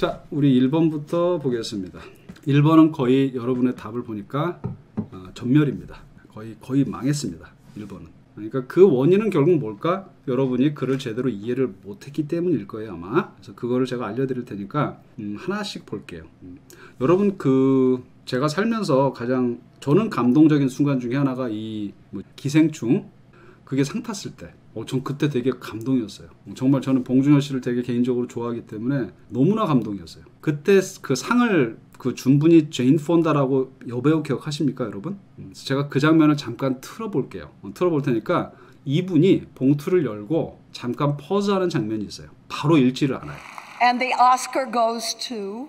자, 우리 1번부터 보겠습니다. 1번은 거의 여러분의 답을 보니까 전멸입니다. 거의 망했습니다. 1번은. 그러니까 그 원인은 결국 뭘까? 여러분이 글을 제대로 이해를 못했기 때문일 거예요, 아마. 그래서 그거를 제가 알려드릴 테니까 하나씩 볼게요. 여러분, 제가 살면서 가장 저는 감동적인 순간 중에 하나가 기생충 그게 상 탔을 때 전 그때 되게 감동이었어요. 정말 저는 봉준호 씨를 되게 개인적으로 좋아하기 때문에 너무나 감동이었어요. 그때 그 상을 준 분이 제인 폰다라고 여배우 기억하십니까, 여러분? 제가 그 장면을 잠깐 틀어볼게요. 틀어볼 테니까 이분이 봉투를 열고 잠깐 퍼즈하는 장면이 있어요. 바로 읽지를 않아요. And the Oscar goes to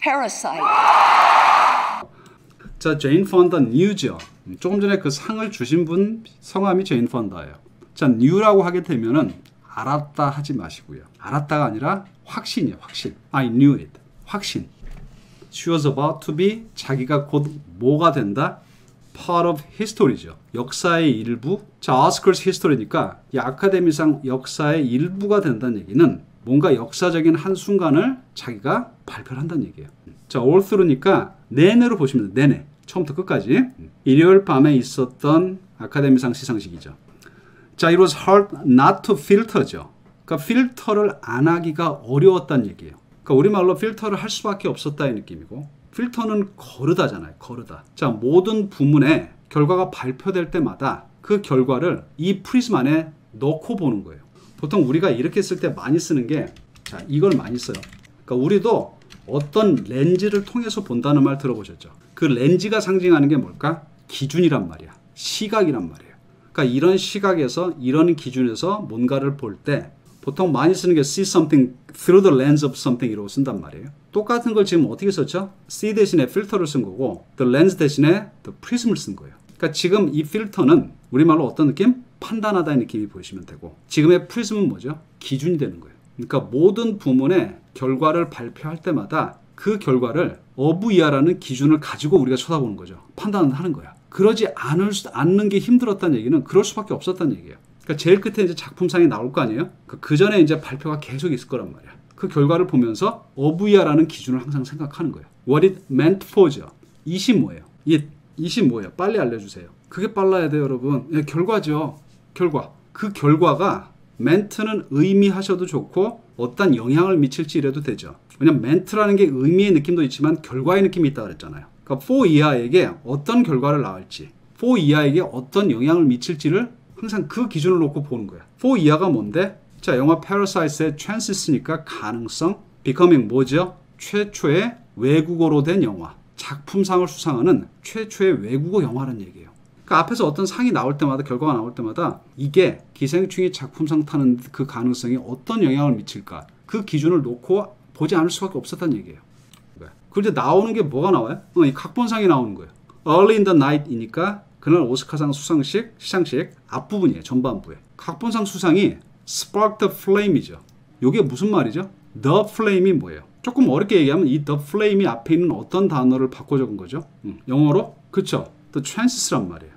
Parasite. 자, 제인 폰다 뉴죠. 조금 전에 그 상을 주신 분 성함이 제인 폰다예요. 자, 뉴라고 하게 되면은 알았다 하지 마시고요. 알았다가 아니라 확신이에요. 확신. I knew it. 확신. She was about to be, 자기가 곧 뭐가 된다? Part of history죠. 역사의 일부. 자, Oscars history니까 이 아카데미상 역사의 일부가 된다는 얘기는 뭔가 역사적인 한순간을 자기가 발표를 한다는 얘기예요. 자, all through니까 내내로 보시면 돼요. 내내. 처음부터 끝까지. 일요일 밤에 있었던 아카데미상 시상식이죠. 자, it was hard not to filter죠. 그러니까 필터를 안 하기가 어려웠다는 얘기예요. 그러니까 우리말로 필터를 할 수밖에 없었다의 느낌이고, 필터는 거르다잖아요. 거르다. 자, 모든 부문의 결과가 발표될 때마다 그 결과를 이 프리즘 안에 넣고 보는 거예요. 보통 우리가 이렇게 쓸 때 많이 쓰는 게, 자, 이걸 많이 써요. 그러니까 우리도 어떤 렌즈를 통해서 본다는 말 들어보셨죠? 그 렌즈가 상징하는 게 뭘까? 기준이란 말이야. 시각이란 말이에요. 그러니까 이런 시각에서, 이런 기준에서 뭔가를 볼 때 보통 많이 쓰는 게 see something through the lens of something 이라고 쓴단 말이에요. 똑같은 걸 지금 어떻게 썼죠? see 대신에 필터를 쓴 거고 the lens 대신에 the prism을 쓴 거예요. 그러니까 지금 이 필터는 우리말로 어떤 느낌? 판단하다의 느낌이 보이시면 되고, 지금의 프리즘은 뭐죠? 기준이 되는 거예요. 그러니까 모든 부문의 결과를 발표할 때마다 그 결과를 어부이하라는 기준을 가지고 우리가 쳐다보는 거죠. 판단을 하는 거야. 그러지 않는 게 힘들었다는 얘기는 그럴 수밖에 없었다는 얘기예요. 그러니까 제일 끝에 이제 작품상이 나올 거 아니에요? 그 전에 이제 발표가 계속 있을 거란 말이야. 그 결과를 보면서 어부이하라는 기준을 항상 생각하는 거예요. What it meant for죠. 이시 뭐예요? 이시 뭐예요? 빨리 알려주세요. 그게 빨라야 돼요, 여러분. 예, 결과죠. 결과. 그 결과가 멘트는 의미하셔도 좋고 어떤 영향을 미칠지 이래도 되죠. 왜냐면 멘트라는 게 의미의 느낌도 있지만 결과의 느낌이 있다고 그랬잖아요. 그러니까 for 이하에게 어떤 결과를 낳을지, for 이하에게 어떤 영향을 미칠지를 항상 그 기준을 놓고 보는 거야. for 이하가 뭔데? 자, 영화 Parasite의 chances니까 가능성, becoming 뭐죠? 최초의 외국어로 된 영화. 작품상을 수상하는 최초의 외국어 영화라는 얘기예요. 그러니까 앞에서 어떤 상이 나올 때마다, 결과가 나올 때마다 이게 기생충이 작품상 타는 그 가능성이 어떤 영향을 미칠까? 그 기준을 놓고 보지 않을 수밖에 없었다는 얘기예요. 그런데 나오는 게 뭐가 나와요? 이 각본상이 나오는 거예요. Early in the night이니까 그날 오스카상 시상식 앞부분이에요. 전반부에. 각본상 수상이 Spark the Flame이죠. 이게 무슨 말이죠? The Flame이 뭐예요? 조금 어렵게 얘기하면 이 The Flame이 앞에 있는 어떤 단어를 바꿔 적은 거죠? 영어로? 그쵸? The Chances란 말이에요.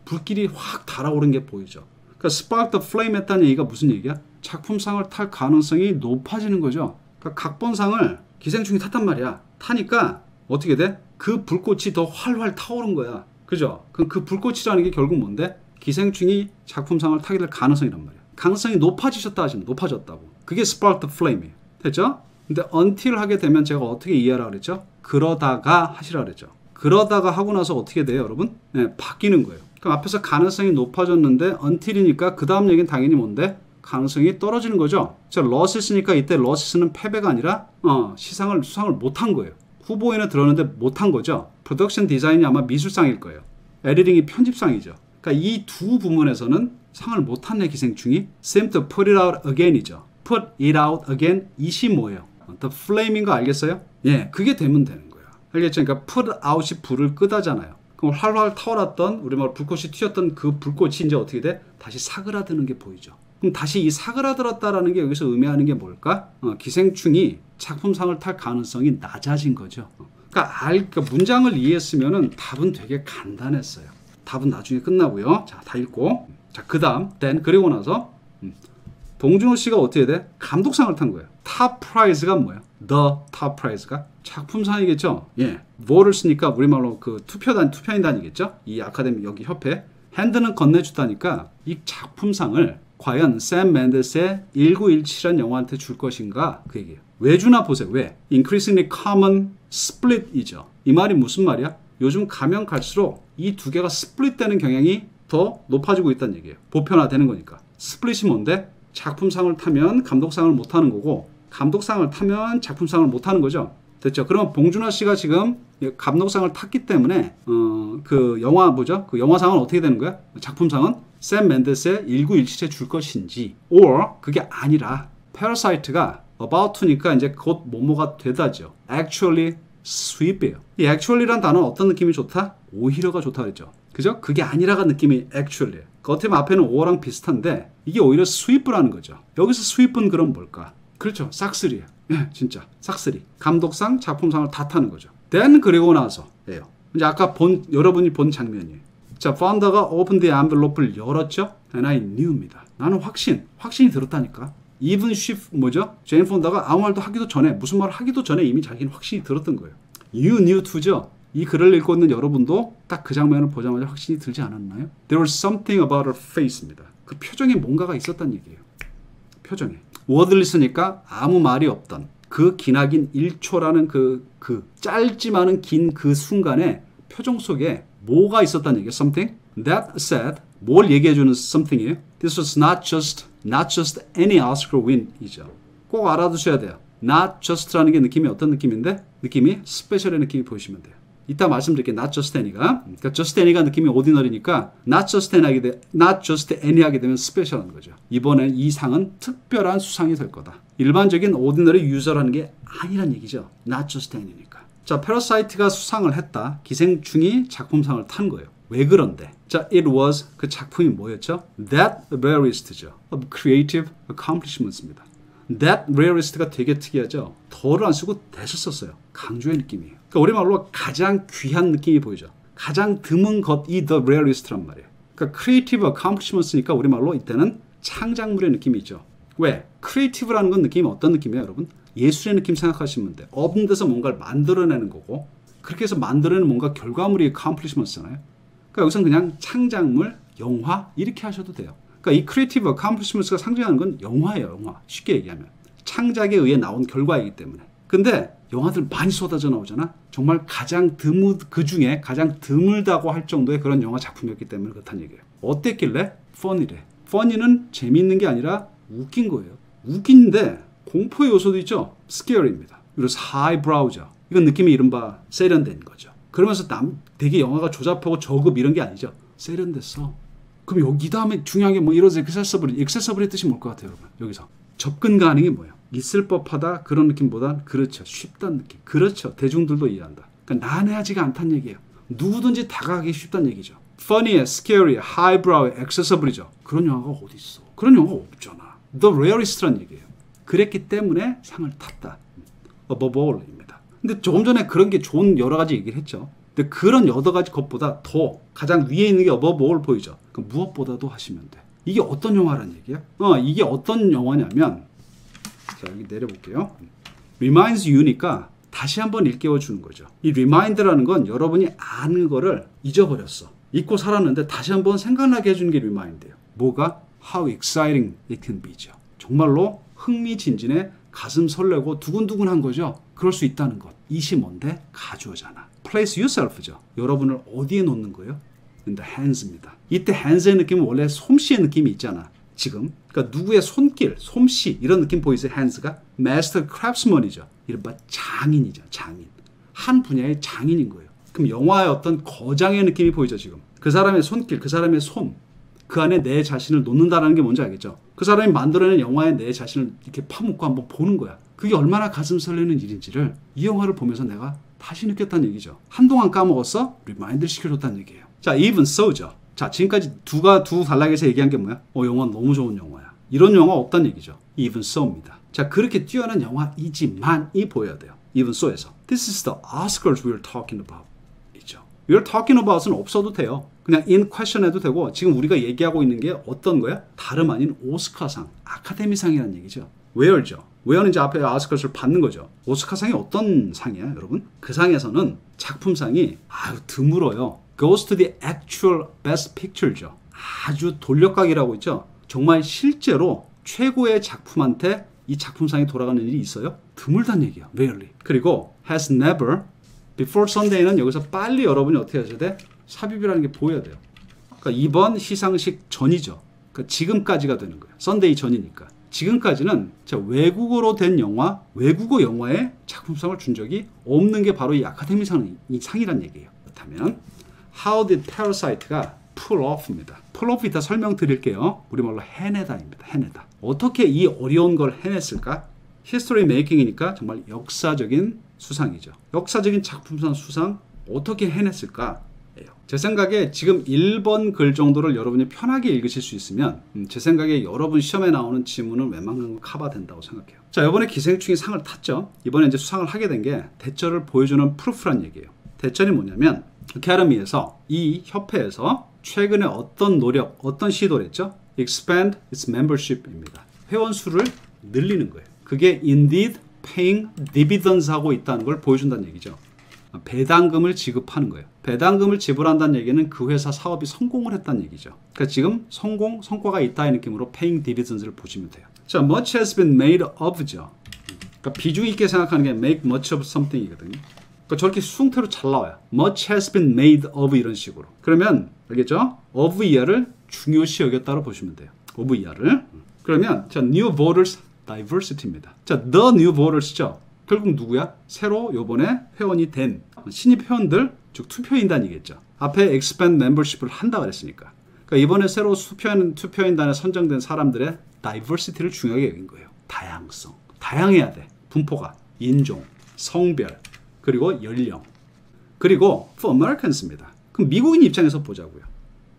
불길이 확 달아오른 게 보이죠? 그러니까 Spark the Flame 했다는 얘기가 무슨 얘기야? 작품상을 탈 가능성이 높아지는 거죠. 그러니까 각본상을 기생충이 탔단 말이야. 타니까 어떻게 돼? 그 불꽃이 더 활활 타오른 거야. 그죠? 그럼 그 불꽃이라는 게 결국 뭔데? 기생충이 작품상을 타게 될 가능성이란 말이야. 가능성이 높아지셨다 하시면 높아졌다고. 그게 Spark the Flame이에요. 됐죠? 근데 until 하게 되면 제가 어떻게 이해하라 그랬죠? 그러다가 하시라 그랬죠. 그러다가 하고 나서 어떻게 돼요, 여러분? 네, 바뀌는 거예요. 그럼 앞에서 가능성이 높아졌는데 until이니까 그 다음 얘기는 당연히 뭔데? 가능성이 떨어지는 거죠. 자, loses니까 이때 losses는 패배가 아니라 수상을 못한 거예요. 후보에는 들었는데 못한 거죠. 프로덕션 디자인이 아마 미술상일 거예요. 에디팅이 편집상이죠. 그러니까 이 두 부문에서는 상을 못한 애 기생충이 seem to put it out again이죠. put it out again 이시 뭐예요? The flame인 거 알겠어요? 예, 그게 되면 되는 거예요. 알겠죠? 그러니까 put out이 불을 끄다잖아요. 그럼 활활 타올랐던 우리말 불꽃이 튀었던 그 불꽃이 이제 어떻게 돼? 다시 사그라드는 게 보이죠. 그럼 다시 이 사그라들었다라는 게 여기서 의미하는 게 뭘까? 기생충이 작품상을 탈 가능성이 낮아진 거죠. 그러니까 문장을 이해했으면은 답은 되게 간단했어요. 답은 나중에 끝나고요. 자, 다 읽고. 자, 그 다음, then, 그리고 나서 봉준호 씨가 어떻게 돼? 감독상을 탄 거예요. 탑 프라이즈가 뭐예요? The top prize가 작품상이겠죠. 예, 뭐를 쓰니까 우리말로 그 투표인단이겠죠. 이 아카데미 여기 협회 핸드는 건네주다니까 이 작품상을 과연 샘 맨데스의 1917이라는 영화한테 줄 것인가 그 얘기예요. 왜 주나 보세요. 왜? Increasingly common split이죠. 이 말이 무슨 말이야? 요즘 가면 갈수록 이 두 개가 스플릿되는 경향이 더 높아지고 있다는 얘기예요. 보편화되는 거니까. 스플릿이 뭔데? 작품상을 타면 감독상을 못 타는 거고 감독상을 타면 작품상을 못 타는 거죠. 됐죠? 그럼 봉준호 씨가 지금 감독상을 탔기 때문에 그 영화 뭐죠? 그 영화상은 어떻게 되는 거야? 작품상은 샘 맨데스의 1917에 줄 것인지 or 그게 아니라 Parasite가 about to니까 이제 곧 뭐뭐가 되다죠. Actually sweep이에요. 이 actually란 단어는 어떤 느낌이 좋다? 오히려가 좋다 그랬죠. 그죠? 그게 아니라가 느낌이 actually예요. 겉에 앞에는 or랑 비슷한데 이게 오히려 sweep라는 거죠. 여기서 sweep은 그럼 뭘까? 그렇죠. 싹쓸이에요. 예, 진짜 싹쓸이. 감독상, 작품상을 다 타는 거죠. then 그리고 나서예요. 이제 아까 여러분이 본 장면이에요. 자, 파운더가 open the envelope를 열었죠. and I knew입니다. 나는 확신이 들었다니까. even she 뭐죠? 제인 폰다가 아무 말도 하기도 전에 무슨 말을 하기도 전에 이미 자기는 확신이 들었던 거예요. You knew too죠. 이 글을 읽고 있는 여러분도 딱 그 장면을 보자마자 확신이 들지 않았나요? There was something about her face입니다. 그 표정에 뭔가가 있었단 얘기예요. 표정에. 워드를 쓰니까 아무 말이 없던 그 기나긴 1초라는 그 짧지만은 긴 그 순간에 표정 속에 뭐가 있었다는 얘기예요. Something that said 뭘 얘기해주는 something이에요. This was not just any Oscar win이죠. 꼭 알아두셔야 돼요. Not just라는 게 느낌이 어떤 느낌인데 느낌이 스페셜의 느낌이 보이시면 돼요. 이따 말씀드릴게요. Not just any가. 그러니까 just any가 느낌이 ordinary니까 not just any 하게 되면 스페셜한 거죠. 이번에 이 상은 특별한 수상이 될 거다. 일반적인 ordinary user라는 게 아니란 얘기죠. Not just any니까. 자, Parasite가 수상을 했다. 기생충이 작품상을 탄 거예요. 왜 그런데? 자, it was 그 작품이 뭐였죠? That rarest죠. of creative accomplishments입니다. That rarest가 되게 특이하죠. 더를 안 쓰고 that을 썼어요. 강조의 느낌이에요. 그러니까 우리말로 가장 귀한 느낌이 보이죠. 가장 드문 것이 the rarest란 말이에요. 그러니까 creative accomplishments니까 우리말로 이때는 창작물의 느낌이 있죠. 왜? creative라는 건 느낌이 어떤 느낌이에요, 여러분? 예술의 느낌 생각하시면 돼요. 없는 데서 뭔가를 만들어내는 거고 그렇게 해서 만들어내는 뭔가 결과물이 accomplishments잖아요. 그러니까 여기서는 그냥 창작물, 영화 이렇게 하셔도 돼요. 그러니까 이 creative accomplishments가 상징하는 건 영화예요. 영화. 쉽게 얘기하면. 창작에 의해 나온 결과이기 때문에. 근데 영화들 많이 쏟아져 나오잖아. 정말 그 중에 가장 드물다고 할 정도의 그런 영화 작품이었기 때문에 그렇다는 얘기예요. 어땠길래? funny래. funny는 재미있는 게 아니라 웃긴 거예요. 웃긴데 공포의 요소도 있죠. scary입니다. 그리고 highbrow죠. 이건 느낌이 이른바 세련된 거죠. 그러면서 되게 영화가 조잡하고 저급 이런 게 아니죠. 세련됐어. 그럼 여기 다음에 중요한 게 뭐 이런 액세서블의 뜻이 뭘 것 같아요, 여러분? 여기서 접근 가능이 뭐예요? 있을 법하다 그런 느낌보단 그렇죠. 쉽다는 느낌. 그렇죠. 대중들도 이해한다. 그러니까 난해하지가 않다는 얘기예요. 누구든지 다가가기 쉽다는 얘기죠. funny, scary, highbrow, accessible이죠. 그런 영화가 어디 있어? 그런 영화가 없잖아. The rarest란 얘기예요. 그랬기 때문에 상을 탔다. above all입니다. 근데 조금 전에 그런 게 좋은 여러 가지 얘기를 했죠. 근데 그런 여러 가지 것보다 더 가장 위에 있는 게 above all 보이죠. 그러니까 무엇보다도 하시면 돼. 이게 어떤 영화라는 얘기야? 이게 어떤 영화냐면 자, 여기 내려볼게요. reminds you니까 다시 한번 일깨워 주는 거죠. 이 remind라는 건 여러분이 아는 거를 잊어버렸어. 잊고 살았는데 다시 한번 생각나게 해주는 게 remind예요. 뭐가? How exciting it can be죠. 정말로 흥미진진해 가슴 설레고 두근두근한 거죠. 그럴 수 있다는 것. 이시 뭔데? 가주어잖아. Place yourself죠. 여러분을 어디에 놓는 거예요? In the hands입니다. 이때 hands의 느낌은 원래 솜씨의 느낌이 있잖아. 지금. 그러니까 누구의 손길, 솜씨 이런 느낌 보이세요? hands가. master craftsman이죠. 이른바 장인이죠. 장인. 한 분야의 장인인 거예요. 그럼 영화의 어떤 거장의 느낌이 보이죠. 지금. 그 사람의 손길, 그 사람의 손. 그 안에 내 자신을 놓는다는 게 뭔지 알겠죠? 그 사람이 만들어낸 영화에 내 자신을 이렇게 파묻고 한번 보는 거야. 그게 얼마나 가슴 설레는 일인지를 이 영화를 보면서 내가 다시 느꼈다는 얘기죠. 한동안 까먹었어? 리마인드를 시켜줬다는 얘기예요. 자, even so죠. 자, 지금까지 두 단락에서 얘기한 게 뭐야? 영화 너무 좋은 영화야. 이런 영화 없다는 얘기죠. even so입니다. 자, 그렇게 뛰어난 영화이지만이 보여야 돼요. even so에서. This is the Oscars we're talking about. 이죠. we're talking about은 없어도 돼요. 그냥 in question 해도 되고 지금 우리가 얘기하고 있는 게 어떤 거야? 다름 아닌 오스카상, 아카데미상이라는 얘기죠. where죠. where는 이제 앞에 아스카를 받는 거죠. 오스카상이 어떤 상이야, 여러분? 그 상에서는 작품상이 아유 드물어요. goes to the actual best picture죠. 아주 돌려가기라고 있죠. 정말 실제로 최고의 작품한테 이 작품상이 돌아가는 일이 있어요? 드물단 얘기야. rarely. 그리고 has never before Sunday는 여기서 빨리 여러분이 어떻게 하셔야 돼? 삽입이라는 게 보여야 돼요. 그러니까 이번 시상식 전이죠. 그러니까 지금까지가 되는 거예요. Sunday 전이니까. 지금까지는 외국어로 된 영화, 외국어 영화에 작품상을 준 적이 없는 게 바로 이 아카데미상, 이 상이란 얘기예요. 그렇다면 How did Parasite가 pull off입니다. pull off 이따 설명드릴게요. 우리말로 해내다입니다. 해내다. 어떻게 이 어려운 걸 해냈을까? 히스토리 메이킹이니까 정말 역사적인 수상이죠. 역사적인 작품상 수상 어떻게 해냈을까? 제 생각에 지금 1번 글 정도를 여러분이 편하게 읽으실 수 있으면 제 생각에 여러분 시험에 나오는 지문은 웬만한 건 커버된다고 생각해요. 자, 이번에 기생충이 상을 탔죠. 이번에 이제 수상을 하게 된 게 대처를 보여주는 프루프란 얘기예요. 대처이 뭐냐면 어카데미에서 이 협회에서 최근에 어떤 노력, 어떤 시도를 했죠? expand its membership입니다. 회원 수를 늘리는 거예요. 그게 indeed paying dividends 하고 있다는 걸 보여준다는 얘기죠. 배당금을 지급하는 거예요. 배당금을 지불한다는 얘기는 그 회사 사업이 성공을 했다는 얘기죠. 그러니까 지금 성과가 있다의 느낌으로 paying dividends를 보시면 돼요. 자, much has been made of죠. 그러니까 비중 있게 생각하는 게 make much of something이거든요. 그러니까 저렇게 수동태로 잘 나와요. much has been made of 이런 식으로. 그러면 알겠죠? of 이하를 중요시 여겼다로 보시면 돼요. of 이하를. 그러면 자, new voters diversity입니다. 자, the new voters죠. 결국 누구야? 새로 요번에 회원이 된 신입 회원들, 즉 투표인단이겠죠. 앞에 expand membership을 한다 그랬으니까. 그러니까 이번에 새로 투표인단에 선정된 사람들의 diversity를 중요하게 여긴 거예요. 다양성. 다양해야 돼. 분포가. 인종, 성별, 그리고 연령. 그리고 for Americans입니다. 그럼 미국인 입장에서 보자고요.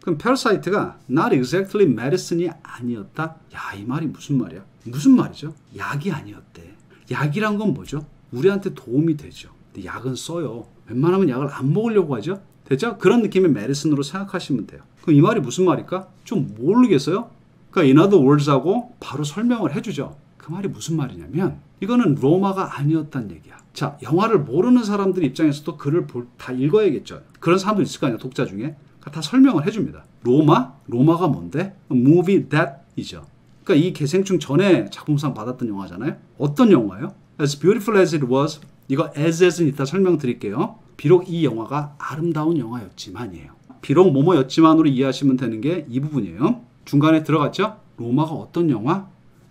그럼 Parasite가 not exactly medicine이 아니었다? 야, 이 말이 무슨 말이야? 무슨 말이죠? 약이 아니었대. 약이란 건 뭐죠? 우리한테 도움이 되죠. 근데 약은 써요. 웬만하면 약을 안 먹으려고 하죠? 됐죠? 그런 느낌의 메디슨으로 생각하시면 돼요. 그럼 이 말이 무슨 말일까? 좀 모르겠어요? 그러니까 in other words하고 바로 설명을 해주죠. 그 말이 무슨 말이냐면 이거는 로마가 아니었단 얘기야. 자, 영화를 모르는 사람들 입장에서도 글을 다 읽어야겠죠. 그런 사람도 있을 거 아니야, 독자 중에. 그러니까 다 설명을 해줍니다. 로마가 뭔데? A movie that 이죠. 그러니까 이 기생충 전에 작품상 받았던 영화잖아요. 어떤 영화예요? As beautiful as it was. 이거 as는 이따 설명드릴게요. 비록 이 영화가 아름다운 영화였지만이에요. 비록 뭐뭐였지만으로 이해하시면 되는 게 이 부분이에요. 중간에 들어갔죠? 로마가 어떤 영화?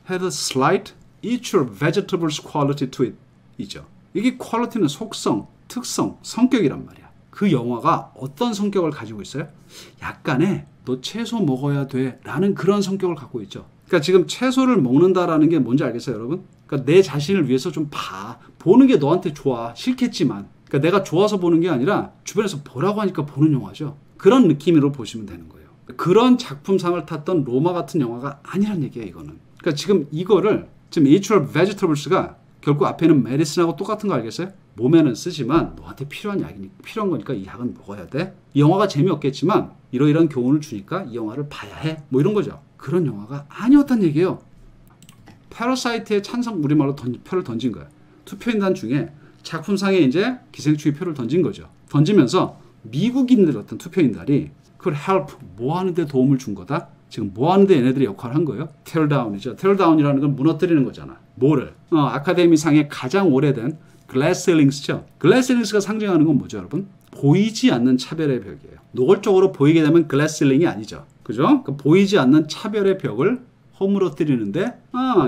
Had a slight each of vegetables quality to it 이죠. 이게 quality는 속성, 특성, 성격이란 말이야. 그 영화가 어떤 성격을 가지고 있어요? 약간의 너 채소 먹어야 돼 라는 그런 성격을 갖고 있죠. 그러니까 지금 채소를 먹는다라는 게 뭔지 알겠어요, 여러분? 그러니까 내 자신을 위해서 좀 봐. 보는 게 너한테 좋아. 싫겠지만. 그러니까 내가 좋아서 보는 게 아니라 주변에서 보라고 하니까 보는 영화죠. 그런 느낌으로 보시면 되는 거예요. 그런 작품상을 탔던 로마 같은 영화가 아니란 얘기예요, 이거는. 그러니까 지금 이거를 지금 Each of Vegetables가 결국 앞에는 medicine하고 똑같은 거 알겠어요? 몸에는 쓰지만 너한테 필요한 필요한 거니까 이 약은 먹어야 돼. 이 영화가 재미없겠지만 이러이러한 교훈을 주니까 이 영화를 봐야 해. 뭐 이런 거죠. 그런 영화가 아니었단 얘기예요. 패러사이트에 찬성 우리말로 표를 던진 거야. 투표인단 중에 작품상에 이제 기생충이 표를 던진 거죠. 던지면서 미국인들 어떤 투표인단이 그걸 help 뭐 하는데 도움을 준 거다. 지금 뭐 하는데 얘네들이 역할을 한 거예요? tear down이죠. tear down이라는 건 무너뜨리는 거잖아. 뭐를? 아카데미상의 가장 오래된 glass ceilings죠. glass ceilings가 상징하는 건 뭐죠, 여러분? 보이지 않는 차별의 벽이에요. 노골적으로 보이게 되면 glass ceiling이 아니죠. 그죠? 그 보이지 않는 차별의 벽을 허물어뜨리는데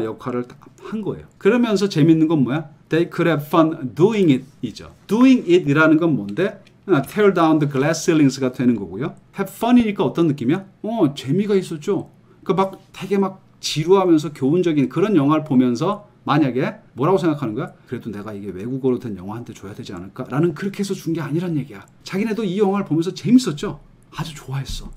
역할을 한 거예요. 그러면서 재밌는 건 뭐야? They could have fun doing it 이죠. doing it 이라는 건 뭔데? tear down the glass ceilings가 되는 거고요. have fun이니까 어떤 느낌이야? 재미가 있었죠. 그러니까 막 되게 막 지루하면서 교훈적인 그런 영화를 보면서 만약에 뭐라고 생각하는 거야? 그래도 내가 이게 외국어로 된 영화한테 줘야 되지 않을까? 라는 그렇게 해서 준 게 아니란 얘기야. 자기네도 이 영화를 보면서 재밌었죠? 아주 좋아했어.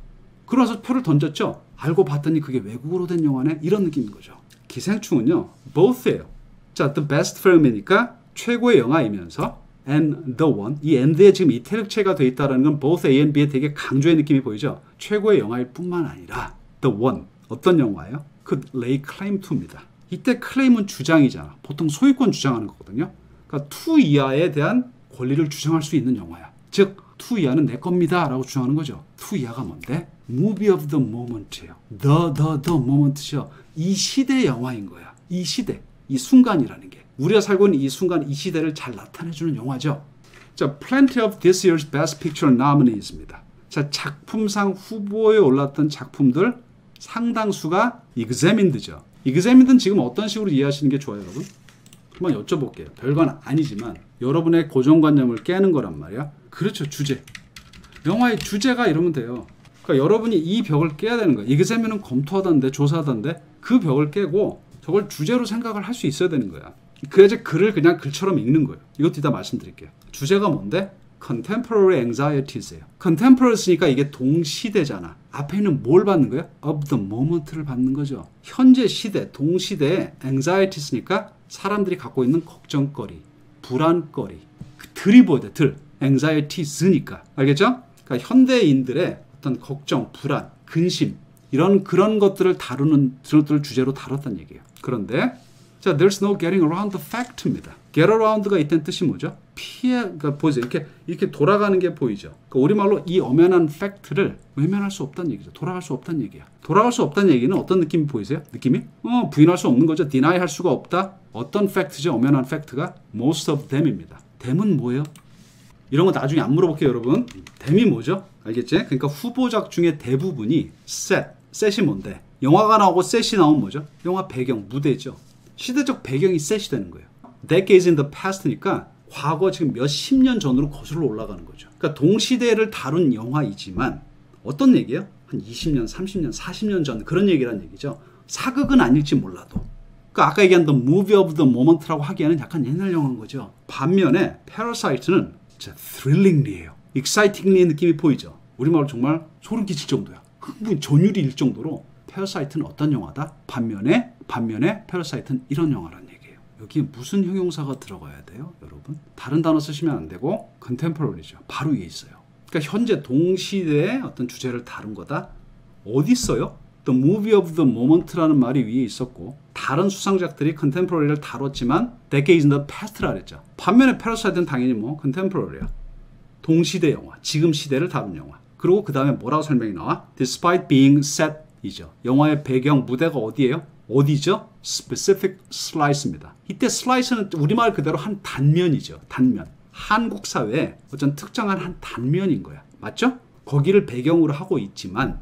그러면서 표를 던졌죠? 알고 봤더니 그게 외국어로 된 영화네? 이런 느낌인 거죠. 기생충은요, both예요. 자, the best film이니까 최고의 영화이면서 and the one. 이 and에 지금 이태력체가 돼 있다는 건 both A and B에 되게 강조의 느낌이 보이죠. 최고의 영화일 뿐만 아니라 the one. 어떤 영화예요? could lay claim to입니다. 이때 클레임은 주장이잖아. 보통 소유권 주장하는 거거든요. 그러니까 to 이하에 대한 권리를 주장할 수 있는 영화야. 즉 to 이하는 내 겁니다 라고 주장하는 거죠. to 이하가 뭔데? movie of the moment예요. the moment죠. 이 시대 영화인 거야. 이 시대, 이 순간이라는 게. 우리가 살고 있는 이 순간, 이 시대를 잘 나타내주는 영화죠. 자, plenty of this year's Best Picture nominees입니다. 자, 작품상 후보에 올랐던 작품들 상당수가 examined죠. examined는 지금 어떤 식으로 이해하시는 게 좋아요, 여러분? 한번 여쭤볼게요. 별건 아니지만 여러분의 고정관념을 깨는 거란 말이야. 그렇죠, 주제. 영화의 주제가 이러면 돼요. 그러니까 여러분이 이 벽을 깨야 되는 거야. examined는 검토하던데, 조사하던데 그 벽을 깨고 저걸 주제로 생각을 할 수 있어야 되는 거야. 그래야지 글을 그냥 글처럼 읽는 거예요. 이것도 이따 말씀드릴게요. 주제가 뭔데? Contemporary Anxieties예요. Contemporary니까 이게 동시대잖아. 앞에 있는 뭘 받는 거야? Of the moment를 받는 거죠. 현재 시대, 동시대의 anxieties니까 사람들이 갖고 있는 걱정거리, 불안거리. 그 들이 보여야 돼, 들. anxieties니까. 알겠죠? 그러니까 현대인들의 어떤 걱정, 불안, 근심 이런 그런 것들을 다루는 그런 것들을 주제로 다뤘다는 얘기예요. 그런데 자, there's no getting around the fact입니다. get around가 이땐 뜻이 뭐죠? 그러니까 보세요. 이렇게 돌아가는 게 보이죠. 그러니까 우리말로 이 엄연한 팩트를 외면할 수 없다는 얘기죠. 돌아갈 수 없다는 얘기야. 돌아갈 수 없다는 얘기는 어떤 느낌이 보이세요? 느낌이? 부인할 수 없는 거죠. deny 할 수가 없다. 어떤 팩트죠? 엄연한 팩트가 most of them입니다. them은 뭐예요? 이런 거 나중에 안 물어볼게요, 여러분. them이 뭐죠? 알겠지? 그러니까 후보작 중에 대부분이 set이 뭔데? 영화가 나오고 set이 나오면 뭐죠? 영화 배경, 무대죠. 시대적 배경이 set이 되는 거예요. Decades in the past니까 과거 지금 몇십 년 전으로 거슬러 올라가는 거죠. 그러니까 동시대를 다룬 영화이지만 어떤 얘기예요? 한 20년, 30년, 40년 전 그런 얘기란 얘기죠. 사극은 아닐지 몰라도. 그러니까 아까 얘기한 the movie of the moment라고 하기에는 약간 옛날 영화인 거죠. 반면에 Parasite는 진짜 thrillingly예요. excitingly 느낌이 보이죠. 우리말로 정말 소름 끼칠 정도야. 흥분 전율이 일 정도로 Parasite는 어떤 영화다? 반면에 Parasite는 이런 영화란 얘기예요. 여기 무슨 형용사가 들어가야 돼요, 여러분? 다른 단어 쓰시면 안 되고 contemporary죠. 바로 위에 있어요. 그러니까 현재 동시대의 어떤 주제를 다룬 거다. 어디 있어요? The movie of the moment라는 말이 위에 있었고 다른 수상작들이 contemporary를 다뤘지만 decades in the past라 그랬죠. 반면에 Parasite는 당연히 뭐 contemporary야. 동시대 영화, 지금 시대를 다룬 영화. 그리고 그 다음에 뭐라고 설명이 나와? Despite being set 이죠. 영화의 배경, 무대가 어디예요? 어디죠? Specific slice입니다. 이때 slice는 우리말 그대로 한 단면이죠. 단면. 한국 사회의 어떤 특정한 한 단면인 거야. 맞죠? 거기를 배경으로 하고 있지만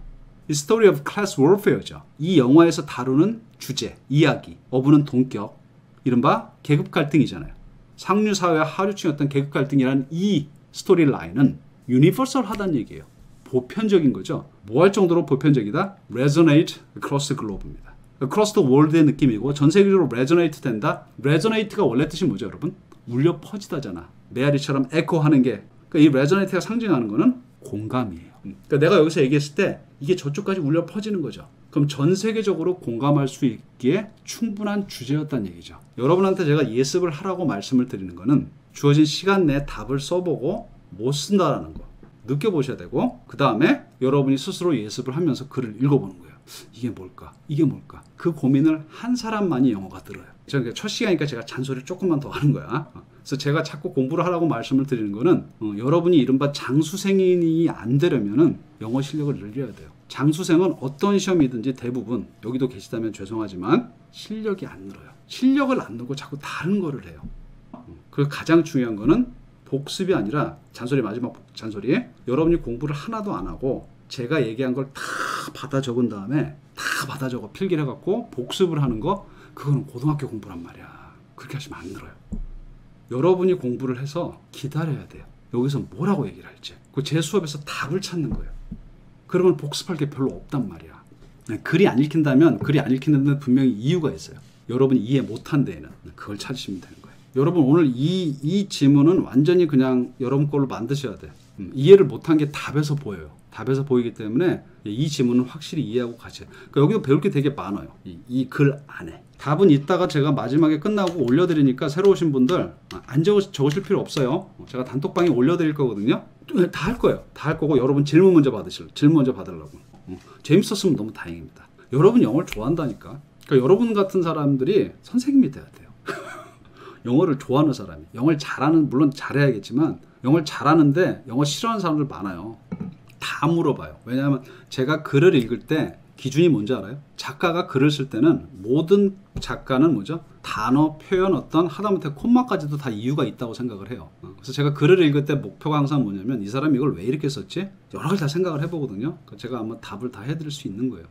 이 Story of Class Warfare죠. 이 영화에서 다루는 주제, 이야기, 어부는 동격, 이른바 계급 갈등이잖아요. 상류 사회와 하류층의 어떤 계급 갈등이라는 이 스토리 라인은 유니버설하다는 얘기예요. 보편적인 거죠. 뭐 할 정도로 보편적이다? Resonate across the globe입니다. across the world의 느낌이고 전 세계적으로 resonate 된다. resonate가 원래 뜻이 뭐죠, 여러분? 울려 퍼지다잖아. 메아리처럼 echo하는 게. 그러니까 이 resonate가 상징하는 거는 공감이에요. 그러니까 내가 여기서 얘기했을 때 이게 저쪽까지 울려 퍼지는 거죠. 그럼 전 세계적으로 공감할 수 있기에 충분한 주제였다는 얘기죠. 여러분한테 제가 예습을 하라고 말씀을 드리는 거는 주어진 시간 내에 답을 써보고 못 쓴다라는 거. 느껴보셔야 되고 그 다음에 여러분이 스스로 예습을 하면서 글을 읽어보는 거예요. 이게 뭘까? 이게 뭘까? 그 고민을 한 사람만이 영어가 들어요. 저는 첫 시간이니까 제가 잔소리를 조금만 더 하는 거야. 그래서 제가 자꾸 공부를 하라고 말씀을 드리는 거는 여러분이 이른바 장수생이 안 되려면은 영어 실력을 늘려야 돼요. 장수생은 어떤 시험이든지 대부분 여기도 계시다면 죄송하지만 실력이 안 늘어요. 실력을 안 늘고 자꾸 다른 거를 해요. 그리고 가장 중요한 거는 복습이 아니라 잔소리 마지막 잔소리 여러분이 공부를 하나도 안 하고 제가 얘기한 걸 다 받아 적은 다음에 다 받아 적어 필기를 해갖고 복습을 하는 거 그거는 고등학교 공부란 말이야. 그렇게 하시면 안 늘어요. 여러분이 공부를 해서 기다려야 돼요. 여기서 뭐라고 얘기를 할지. 제 수업에서 답을 찾는 거예요. 그러면 복습할 게 별로 없단 말이야. 글이 안 읽힌다면 글이 안 읽히는 데는 분명히 이유가 있어요. 여러분이 이해 못한 데에는 그걸 찾으시면 되는 거예요. 여러분 오늘 이 지문은 완전히 그냥 여러분 걸로 만드셔야 돼요. 이해를 못한 게 답에서 보여요. 답에서 보이기 때문에 이 지문은 확실히 이해하고 가세요. 그러니까 여기도 배울 게 되게 많아요. 이 글 안에. 답은 이따가 제가 마지막에 끝나고 올려드리니까 새로 오신 분들 안 적으실 필요 없어요. 제가 단톡방에 올려드릴 거거든요. 다 할 거예요. 다 할 거고 여러분 질문 먼저 받으려고. 재밌었으면 너무 다행입니다. 여러분 영어를 좋아한다니까. 그러니까 여러분 같은 사람들이 선생님이 돼야 돼요. 영어를 좋아하는 사람이. 영어를 잘하는, 물론 잘해야겠지만 영어를 잘하는데 영어 싫어하는 사람들 많아요. 다 물어봐요. 왜냐하면 제가 글을 읽을 때 기준이 뭔지 알아요? 작가가 글을 쓸 때는 모든 작가는 뭐죠? 단어, 표현, 어떤 하다못해 콤마까지도 다 이유가 있다고 생각을 해요. 그래서 제가 글을 읽을 때 목표가 항상 뭐냐면 이 사람이 이걸 왜 이렇게 썼지? 여러 가지 다 생각을 해보거든요. 제가 아마 답을 다 해드릴 수 있는 거예요.